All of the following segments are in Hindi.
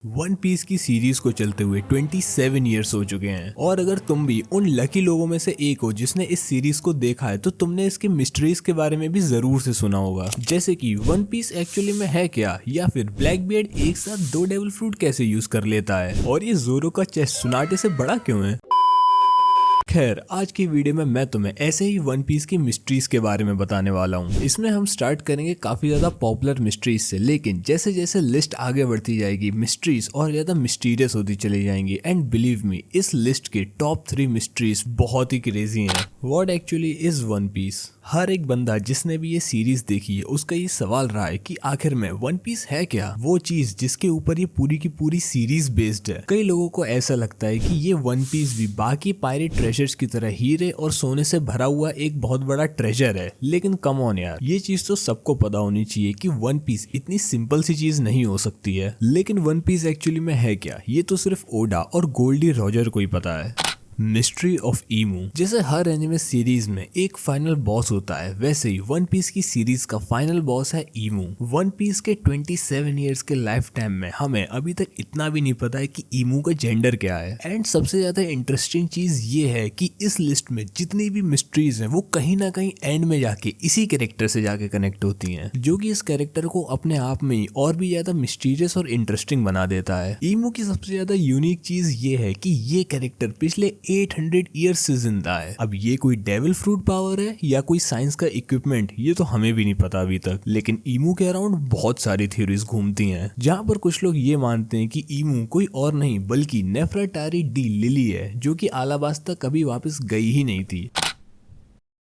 वन पीस की सीरीज को चलते हुए 27 ईयर्स हो चुके हैं और अगर तुम भी उन लकी लोगों में से एक हो जिसने इस सीरीज को देखा है तो तुमने इसके मिस्ट्रीज के बारे में भी जरूर से सुना होगा, जैसे कि वन पीस एक्चुअली में है क्या, या फिर ब्लैक बियर्ड एक साथ 2 डेविल फ्रूट कैसे यूज कर लेता है, और ये जोरो का चेस्ट सुनाटे से बड़ा क्यों है। खैर, आज की वीडियो में मैं तुम्हें ऐसे ही वन पीस की मिस्ट्रीज के बारे में बताने वाला हूँ। इसमें हम स्टार्ट करेंगे काफी ज्यादा पॉपुलर मिस्ट्रीज से, लेकिन जैसे जैसे लिस्ट आगे बढ़ती जाएगी मिस्ट्रीज और ज्यादा मिस्टीरियस होती चली जाएंगी। एंड बिलीव मी, इस लिस्ट के टॉप 3 मिस्ट्रीज बहुत ही क्रेजी हैं। What actually is one piece? हर एक बंदा जिसने भी ये सीरीज देखी है उसका ये सवाल रहा है कि आखिर में वन पीस है क्या, वो चीज जिसके ऊपर ये पूरी की पूरी सीरीज बेस्ड है। कई लोगों को ऐसा लगता है कि ये वन पीस भी बाकी पायरेट ट्रेजर्स की तरह हीरे और सोने से भरा हुआ एक बहुत बड़ा ट्रेजर है, लेकिन कम ऑन यार, ये चीज तो सबको पता होनी चाहिए कि वन पीस इतनी सिंपल सी चीज नहीं हो सकती है। लेकिन वन पीस एक्चुअली में है क्या, ये तो सिर्फ ओडा और गोल्डी रॉजर को ही पता है। Mystery of Imu. जैसे हर एनिमे सीरीज में एक फाइनल बॉस होता है, वैसे ही वन पीस की सीरीज का फाइनल बॉस है ईमू। वन पीस के 27 इयर्स के लाइफ टाइम में हमें अभी तक इतना भी नहीं पता है कि ईमू का जेंडर क्या है। एंड सबसे ज्यादा इंटरेस्टिंग चीज ये है कि इस लिस्ट में जितनी भी मिस्ट्रीज हैं वो कहीं ना कहीं एंड में जाके इसी कैरेक्टर से जाके कनेक्ट होती हैं, जो कि इस कैरेक्टर को अपने आप में ही और भी ज्यादा मिस्टीरियस और इंटरेस्टिंग बना देता है। ईमू की सबसे ज्यादा यूनिक चीज ये है कि ये कैरेक्टर पिछले 800 ईयर्स से जिंदा है। अब ये कोई डेविल फ्रूट पावर है या कोई साइंस का इक्विपमेंट, ये तो हमें भी नहीं पता अभी तक। लेकिन ईमू के अराउंड बहुत सारी थ्योरीज घूमती हैं, जहां पर कुछ लोग ये मानते हैं कि ईमू कोई और नहीं बल्कि नेफरटारी डी लिली है, जो कि आलाबास्ता कभी वापस गई ही नहीं थी।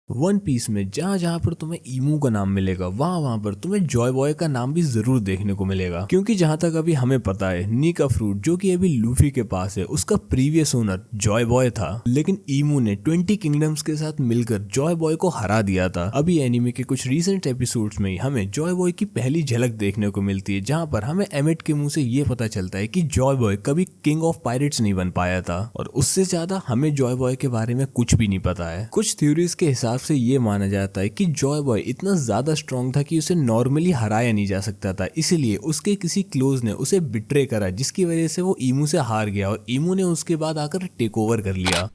वन पीस में जहाँ जहाँ पर तुम्हें ईमू का नाम मिलेगा वहाँ पर तुम्हें जॉय बॉय का नाम भी जरूर देखने को मिलेगा, क्योंकि जहाँ तक अभी हमें पता है नीका फ्रूट जो कि अभी लूफी के पास है उसका प्रीवियस ओनर जॉय बॉय था, लेकिन ईमू ने 20 किंगडम्स के साथ मिलकर जॉय बॉय को हरा दिया था। अभी एनिमे के कुछ रिसेंट एपिसोड्स में ही हमें जॉय बॉय की पहली झलक देखने को मिलती है, जहाँ पर हमें एमिट के मुंह से ये पता चलता है कि जॉय बॉय कभी किंग ऑफ पायरेट्स नहीं बन पाया था, और उससे ज्यादा हमें जॉय बॉय के बारे में कुछ भी नहीं पता है। कुछ थ्योरीज के हिसाब से ये माना जाता है कि जॉय बॉय इतना ज्यादा स्ट्रॉन्ग था कि उसे नॉर्मली हराया नहीं जा सकता था, इसीलिए उसके किसी क्लोज ने उसे बिट्रे करा, जिसकी वजह से वो ईमू से हार गया और ईमू ने उसके बाद आकर टेक ओवर कर लिया।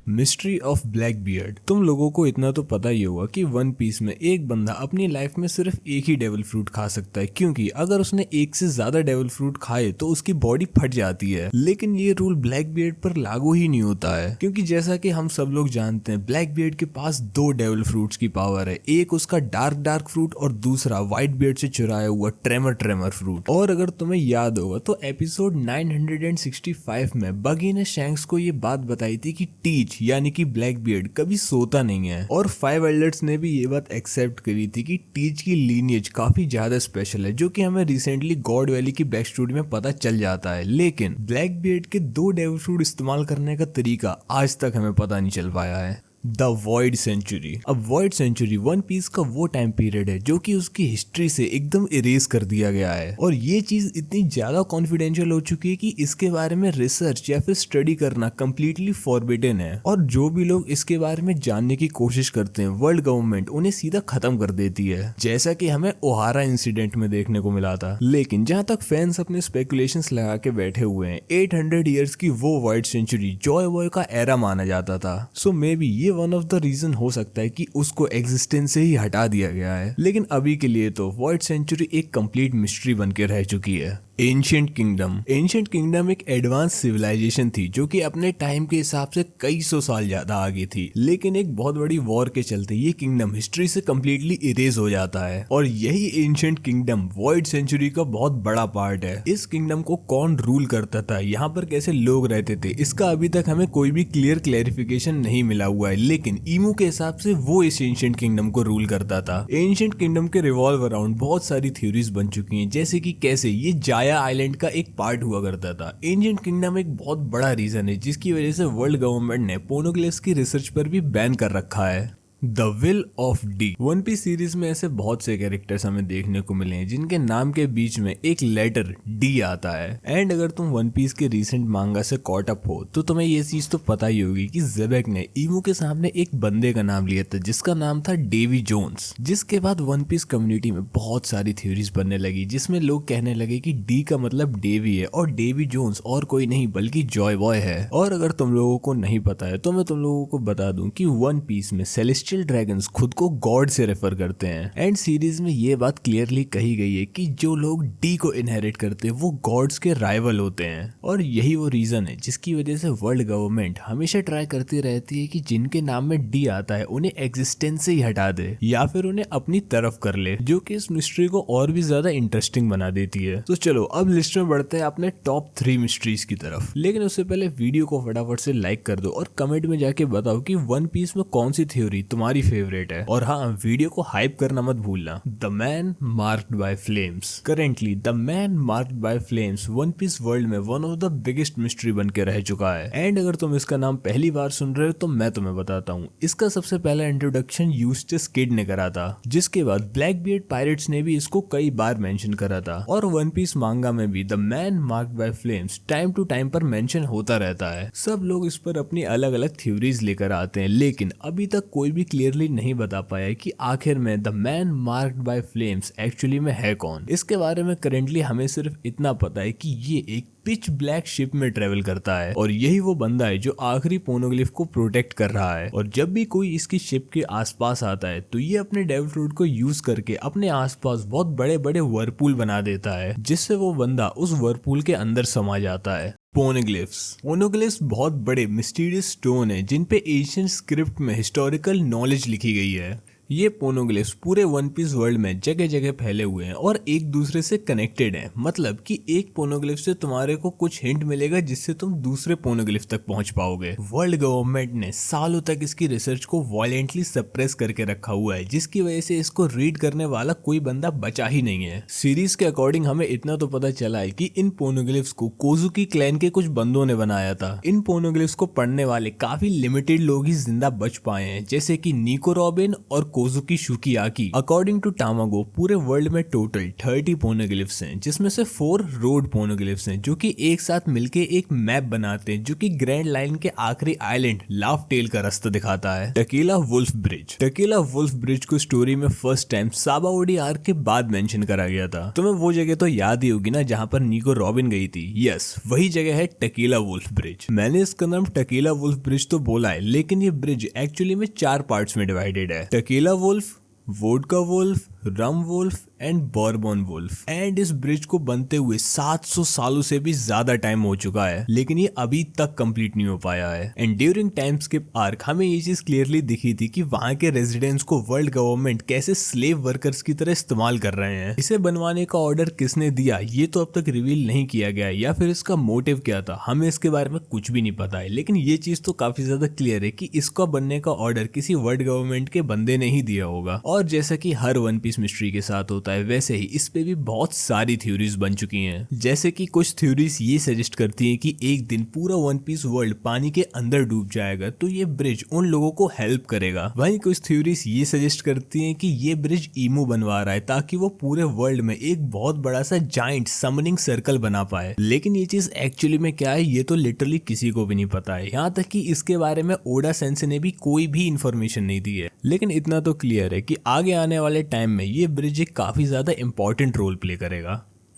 Mystery of black beard. तुम लोगों को इतना तो पता ही होगा कि वन पीस में एक बंदा अपनी लाइफ में सिर्फ एक ही डेविल फ्रूट खा सकता है, क्योंकि अगर उसने एक से ज्यादा डेविल फ्रूट खाए तो उसकी बॉडी फट जाती है। लेकिन ये रूल ब्लैक बियर्ड पर लागू ही नहीं होता है, क्योंकि जैसा कि हम सब लोग जानते हैं ब्लैक बियर्ड के पास 2 डेविल फ्रूट्स की पावर है, एक उसका डार्क फ्रूट और दूसरा व्हाइट बियर्ड से चुराया हुआ ट्रेमर फ्रूट। और अगर तुम्हें याद होगा तो एपिसोड 965 में बगी ने शैंक्स को ये बात बताई थी कि टीच यानी कि ब्लैक बियर्ड कभी सोता नहीं है, और 5 एल्डर्स ने भी ये बात एक्सेप्ट करी थी कि टीच की लीनियज काफी ज्यादा स्पेशल है, जो कि हमें रिसेंटली गॉड वैली की बैक स्टोरी में पता चल जाता है। लेकिन ब्लैक बियर्ड के 2 डेविल फ्रूट इस्तेमाल करने का तरीका आज तक हमें पता नहीं चल पाया है। The Void Century. अब वॉइड सेंचुरी वन पीस का वो टाइम पीरियड है जो कि उसकी हिस्ट्री से एकदम इरेज कर दिया गया है, और ये चीज इतनी ज्यादा कॉन्फिडेंशियल हो चुकी है कि इसके बारे में रिसर्च या फिर स्टडी करना कम्प्लीटली फॉरबिडन है, और जो भी लोग इसके बारे में जानने की कोशिश करते हैं वर्ल्ड गवर्नमेंट उन्हें सीधा खत्म कर देती है, जैसा कि हमें ओहारा इंसिडेंट में देखने को मिला था। लेकिन जहां तक फैंस अपने स्पेकुलेशंस लगा के बैठे हुए हैं, 800 ईयर्स की वो वॉइड सेंचुरी जॉय बॉय का एरा माना जाता था। सो मे बी ये वन ऑफ द रीजन हो सकता है कि उसको एग्जिस्टेंस से ही हटा दिया गया है। लेकिन अभी के लिए तो वॉइड सेंचुरी एक कंप्लीट मिस्ट्री बन के रह चुकी है। Ancient kingdom. एंशिएंट किंगडम एक एडवांस सिविलाइजेशन थी जो कि अपने टाइम के हिसाब से कई सौ साल ज्यादा आगे थी, लेकिन एक बहुत बड़ी वॉर के चलते ये किंगडम हिस्ट्री से कम्प्लीटली इरेज हो जाता है, और यही एंशिएंट किंगडम वॉइड सेंचुरी का बहुत बड़ा पार्ट है। इस किंगडम को कौन रूल करता था, यहाँ पर कैसे लोग रहते थे, इसका अभी तक हमें कोई भी क्लियर क्लैरिफिकेशन नहीं मिला हुआ है, लेकिन ईमू के हिसाब से वो इस एंशिएंट किंगडम को रूल करता था। एंशिएंट किंगडम के रिवॉल्व अराउंड बहुत सारी थ्योरीज बन चुकी हैं, जैसे कि कैसे ये जाया आइलैंड का एक पार्ट हुआ करता था। एंशिएंट किंगडम एक बहुत बड़ा रीजन है जिसकी वजह से वर्ल्ड गवर्नमेंट ने पोर्नोग्लिफ्स की रिसर्च पर भी बैन कर रखा है। The will of D. One Piece series में ऐसे बहुत से कैरेक्टर्स हमें देखने को मिले हैं जिनके नाम के बीच में एक लेटर डी आता है। एंड अगर तुम वन पीस के रीसेंट मांगा से कॉट अप हो तो तुम्हें ये चीज तो पता ही होगी कि ज़ेबेक ने ईमू के सामने एक बंदे का नाम लिया था जिसका नाम था डेवी जोन्स। जिसके बाद वन पीस कम्युनिटी में बहुत सारी थ्योरीज बनने लगी जिसमें लोग कहने लगे कि डी का मतलब डेवी है और डेवी जोन्स और कोई नहीं बल्कि जॉय बॉय है। और अगर तुम लोगों को नहीं पता है तो मैं तुम लोगों को बता दूं कि वन पीस में सेलेस्टियल ड्रैगन्स खुद को गॉड से रेफर करते हैं। एंड सीरीज में ये बात क्लियरली कही गई है कि जो लोग डी को इनहेरिट करते हैं वो गॉड्स के राइवल होते हैं। और यही वो रीजन है जिसकी वजह से वर्ल्ड गवर्नमेंट हमेशा ट्राई करती रहती है कि जिनके नाम में डी आता है उन्हें एग्जिस्टेंस से ही हटा दे या फिर उन्हें अपनी तरफ कर ले, जो कि इस मिस्ट्री को और भी ज्यादा इंटरेस्टिंग बना देती है। तो चलो अब लिस्ट में बढ़ते हैं अपने टॉप 3 मिस्ट्रीज की तरफ। लेकिन उससे पहले वीडियो को फटाफट से लाइक कर दो और कमेंट में जाके बताओ कि वन पीस में कौन सी थ्योरी तुम्हारी फेवरेट है। और हाँ, वीडियो को हाइप करना मत भूलना। The man marked by flames. Currently the man marked by flames one piece world में one of the biggest mystery बन के रह चुका है। एंड अगर तुम इसका नाम पहली बार सुन रहे हो तो मैं तुम्हें बताता हूँ, इसका सबसे पहला इंट्रोडक्शन यूस्टस किड ने करा था, जिसके बाद ब्लैक बियर्ड पायरेट्स ने भी इसको कई बार मेंशन करा था। और वन पीस मांगा में भी the man marked by flames time to time पर मेंशन होता रहता है। सब लोग इस पर अपनी अलग अलग थ्योरीज लेकर आते हैं, लेकिन अभी तक कोई भी क्लियरली नहीं बता पाया कि आखिर में the man marked by flames actually में है कौन। इसके बारे में करेंटली हमें सिर्फ इतना पता है कि ये एक पिच ब्लैक शिप में ट्रेवल करता है और यही वो बंदा है जो आखिरी पोनोग्लिफ को प्रोटेक्ट कर रहा है। और जब भी कोई इसकी शिप के आसपास आता है तो ये अपने डेविल फ्रूट को यूज करके अपने आसपास बहुत बड़े बड़े वर्लपूल बना देता है, जिससे वो बंदा उस वर्लपूल के अंदर समा जाता है। पोनोग्लिफ्स बहुत बड़े मिस्टीरियस स्टोन है जिन पे एशियन स्क्रिप्ट में हिस्टोरिकल नॉलेज लिखी गई है। ये पोनोग्लिफ्स पूरे वन पीस वर्ल्ड में जगह जगह फैले हुए हैं और एक दूसरे से कनेक्टेड हैं। मतलब कि एक पोनोग्लिफ से तुम्हारे को कुछ हिंट मिलेगा जिससे तुम दूसरे पोनोग्लिफ तक पहुंच पाओगे। वर्ल्ड गवर्नमेंट ने सालों तक इसकी रिसर्च को वायलेंटली सप्रेस करके रखा हुआ है, जिसकी वजह से इसको रीड करने वाला कोई बंदा बचा ही नहीं है। सीरीज के अकॉर्डिंग हमें इतना तो पता चला है कि इन पोनोग्लिफ्स को कोजुकी क्लैन के कुछ बंदों ने बनाया था। इन पोनोग्लिफ्स को पढ़ने वाले काफी लिमिटेड लोग ही जिंदा बच पाए हैं, जैसे कि निको रॉबिन और कोजुकी शुकियाकी। अकॉर्डिंग टू टामागो पूरे वर्ल्ड में टोटल 30 पोनोग्लिफ्स हैं, जिसमें से 4 रोड पोनोग्लिफ्स हैं जो कि एक साथ मिलके एक मैप बनाते हैं, जो कि ग्रैंड लाइन के आखिरी आइलैंड लाफ टेल का रास्ता दिखाता है। Tequila Wolf bridge. Tequila Wolf bridge को स्टोरी में फर्स्ट टाइम साबाओडी आर्क के बाद मेंशन करा गया था। तुम्हें वो जगह तो याद ही होगी ना जहाँ पर निको रॉबिन गई थी। यस, वही जगह है टकीला वुल्फ ब्रिज। मैंने इसका नाम टकीला वुल्फ ब्रिज तो बोला है, लेकिन ये ब्रिज एक्चुअली में 4 पार्ट्स में डिवाइडेड है। Tequila Wolf, Vodka Wolf, Rum Wolf and Bourbon Wolf. And इस ब्रिज को बनते हुए 700 सालों से भी ज्यादा टाइम हो चुका है, लेकिन ये अभी तक कंप्लीट नहीं हो पाया है। And during time skip arc हमें ये चीज क्लियरली दिखी थी कि वहाँ के रेजिडेंट्स को वर्ल्ड गवर्नमेंट कैसे स्लेव वर्कर्स की तरह इस्तेमाल कर रहे हैं। इसे बनवाने का ऑर्डर किसने दिया ये तो अब तक रिवील नहीं किया गया, या फिर इसका मोटिव क्या था हमें इसके बारे में कुछ भी नहीं पता है। लेकिन ये चीज तो काफी ज्यादा क्लियर है कि इसका बनने का ऑर्डर किसी वर्ल्ड गवर्नमेंट के बंदे ने ही दिया होगा। और जैसा कि हर वन पीस मिस्ट्री के साथ होता है, वैसे ही इस पे भी बहुत सारी थ्योरीज बन चुकी हैं। जैसे कि कुछ थ्योरीज ये सजेस्ट करती हैं कि एक दिन पूरा वन पीस वर्ल्ड पानी के अंदर डूब जाएगा तो ये ब्रिज उन लोगों को हेल्प करेगा। वहीं कुछ थ्योरीज ये सजेस्ट करती हैं कि ये ब्रिज ईमू बनवा रहा है ताकि वो पूरे वर्ल्ड में एक बहुत बड़ा सा जाइंट समनिंग सर्कल बना पाए। लेकिन ये चीज एक्चुअली में क्या है ये तो लिटरली किसी को भी नहीं पता है। यहाँ तक कि इसके बारे में ओडा सेंसे ने भी कोई भी इंफॉर्मेशन नहीं दी है। लेकिन इतना तो क्लियर है कि आगे आने वाले टाइम में ये ब्रिज एक काफी ज्यादा इंपॉर्टेंट रोल प्ले करेगा।